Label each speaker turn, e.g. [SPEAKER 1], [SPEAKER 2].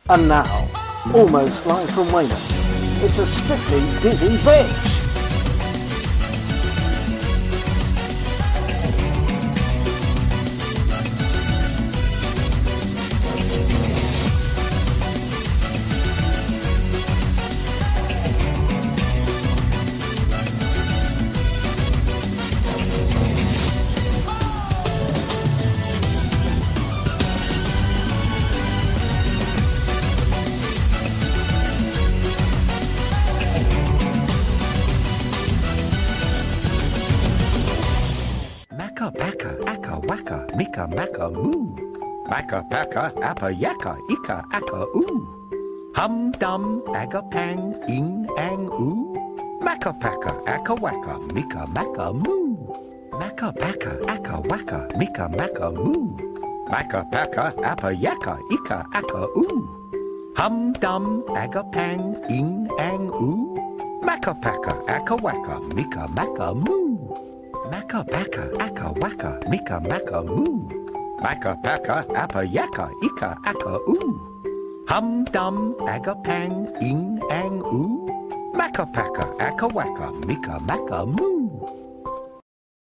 [SPEAKER 1] And now, almost live from Weymouth, it's a Strictly Dizzy Bitch!
[SPEAKER 2] Maka paka, aka waka, mika maka moo. Maka paka, appa yaka, ika aka oo. Hum dum, aga pang, ing ang oo. Maka paka, aka waka, mika maka moo. Maka paka, aka waka, mika maka moo. Maka paka, appa yaka, ika aka oo. Hum dum, aga pang, ing ang oo. Maka paka, aka waka, mika maka moo. Maka paka, aka waka, mika maka moo. Maka paka, appa yaka, ika aka oo. Hum dum, aga pang, ing ang oo. Maka paka, aka waka, mika maka moo.